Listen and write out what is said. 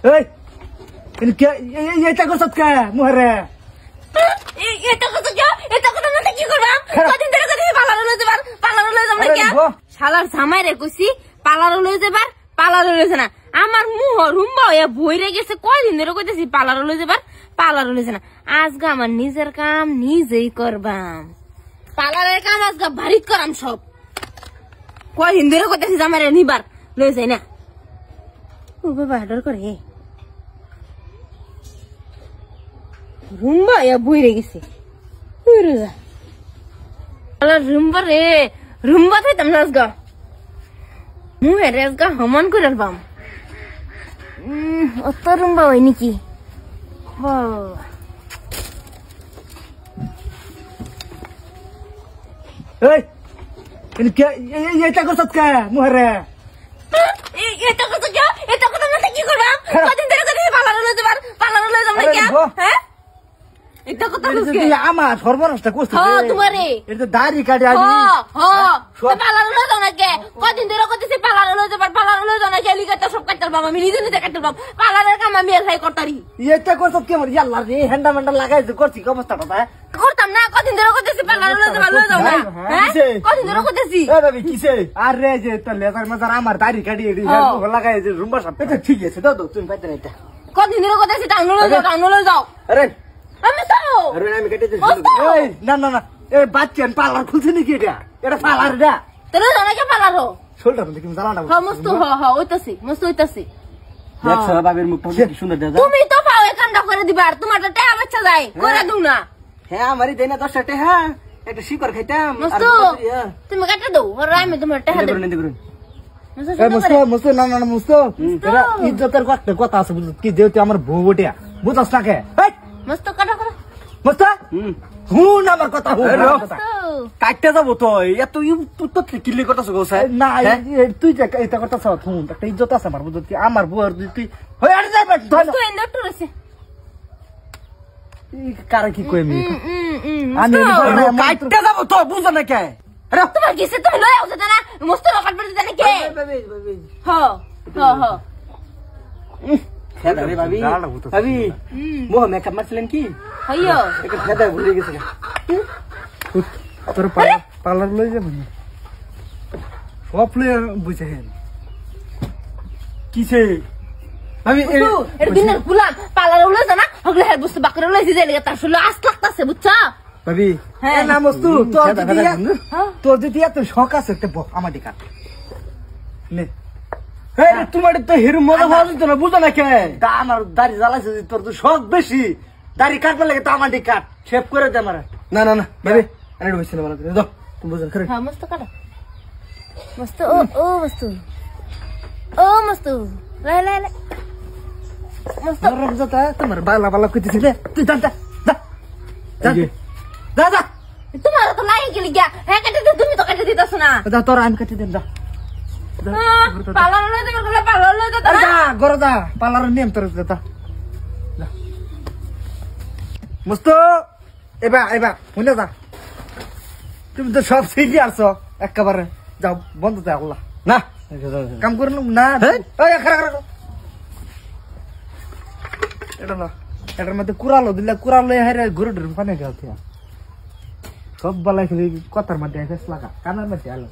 এই এটা করছ কে মুহরে এটা কত কি এটা কত মতে কি করবাম কদিন ধরে কদিন পালার লই যাবার কে শালার জামাই রে কইছি পালার লই যাবার পালার লই যানা আমার মুহ রুম্বা হইয়া বইরে গেছে কদিন ধরে কইতেছি পালার লই যাবার পালার লই যানা আজকে আমার নিজের কাম নিজেই করবাম পালারের কাম আজকে বাড়িত করাম সব কদিন ধরে কইতেছি জামাই রে নিবার লই যাই না ও বাবা ডর করে রুম্বা হইয়া বইরে গেছে রুম্বা রে রুম্বা থাইতাম না আজগা মুহের আজগা হমান করে পাম অত রুম্বা হয় নাকি এটা করছ কে মুহরে এটা কত কি এটা কত মতে কি করবাম কদিন ধরে কদিন পালার লই যাবার কে হ্যাঁ এটা কত কইছে আমার সর্বনাশটা করছিস হ্যাঁ তোমারে এটা দাড়ি কাটে আমি পালার লই যাও না কে কদিন ধরে কইতেছি পালার লই যাও না কে লিগাটা সব কাটতাল বাবা আমি নিজে নিজে কাটতাল বাবা পালারের কাম আমি আর করতারি এটা করছ কে মর আল্লাহ রে হ্যান্ডা ম্যান্ডা লাগাইছে করছি কি অবস্থাটা ভাই করতাম না কদিন ধরে কইতেছি পালার লই যাও না হ্যাঁ কদিন ধরে কইতেছি এ ভাবি কিসে আরে যে তো লেজার মাজার আমার দাড়ি কাটি এডি লাগাইছে রুম্বা সব এটা ঠিক আছে দাও তুমি পাইতে না এটা কদিন ধরে কইতেছি টাউন লই যাও আরে আমি তো আরে আমি কেটে দিছি এই না না না এই বাচ্চান পালার খুলছে নাকি এটা পালার এটা তোর জানা পালারো শোলটা দেখি জানা না হ্যাঁ মস্ত হ্যাঁ হইতাছি দেখছ বাবার মুখটা কি সুন্দর দাদা তুমি তো পাও একান্ডা করে দিবা আর তোমারটা টাকা বাচ্চা যায় করে দাও না হ্যাঁ আমারই দেনা 10 টাকা হ্যাঁ একটা শিকর খাইতাম মস্ত তুমি কাটা দাও আর আমি তোমার টাকা দেব মস্ত না না মস্ত এরা ইজ্জতের কথা আছে বুঝছ কি যেহেতু আমার বউ বটিয়া বুঝছ না কে মস্ত কাটা করে মস্ত হুন আমার কথা হুন কাটতে যাবো তো এত তো কিলি করতেছ গোসাই না তুই যে এটা করতেছ হুন একটা ইজ্জত আছে আমার বুঝছ আমার বউ আর তুই হই আর যাই তুই এন্ডক্টর আছে কারে কি কই আমি কাটতে যাবো তো বুঝছ না কে আরে তোমার কিসে তুমি লয় আউছ না মস্ত কাট পড়তে জানে কে হ খেদা রে ভাবি ভাবি মোহ মেকআপ মারছিলেন কি হইও এটা খেদা ভুলে গেছে তোর পার্লার লই যাবো সব প্লেয়ার বুঝে হেন কিসে আমি এর দিনের গুলাম পার্লার লই জানা হগলে হেল বুঝতে বাকরে লইছি যে লাগা তার শুলো আস লাগতাছে বুঝছা ভাবি হ্যাঁ না মস্তু তোর যদি এত শখ আছে তো আমার দিকা নে তোমার তো হিরো মজা হওয়া যেত না বুঝো না কে আমার দাড়ি জ্বালাইছে তোর তো শখ বেশি দাড়ি কাটবে লাগে তো আমার দিকে কাট শেভ করে দে আমার না না না ভাবি আরে বসে না ভালো করে দাও তুমি বুঝো করে হ্যাঁ মস্ত কাটা মস্ত ও মস্ত লাই মস্ত রব যা তোমার বালা বালা কইতেছি রে তুই যা তোমার তো লাই গেলি গিয়া হ্যাঁ কাটে দে তুমি তো কাটে দিতাছ না যা তোর আমি কাটি দেন যা পার্লার লই যাবে গলে পার্লার লই যাতা যা গরো যা পার্লার নিয়ম তোর যা মস্ত এবা শুনে যা তুমি তো সব শিখে আসছো একেবারে যাও বন্ধ যা আল্লাহ না কাম করে না এটা না এটার মধ্যে কুড়ালো দিলে কুড়ালো হারে ঘুরে ঢুরে পানি খাওয়া সব বেলায় খালি কথার মধ্যে লাগা কানের মধ্যে আলো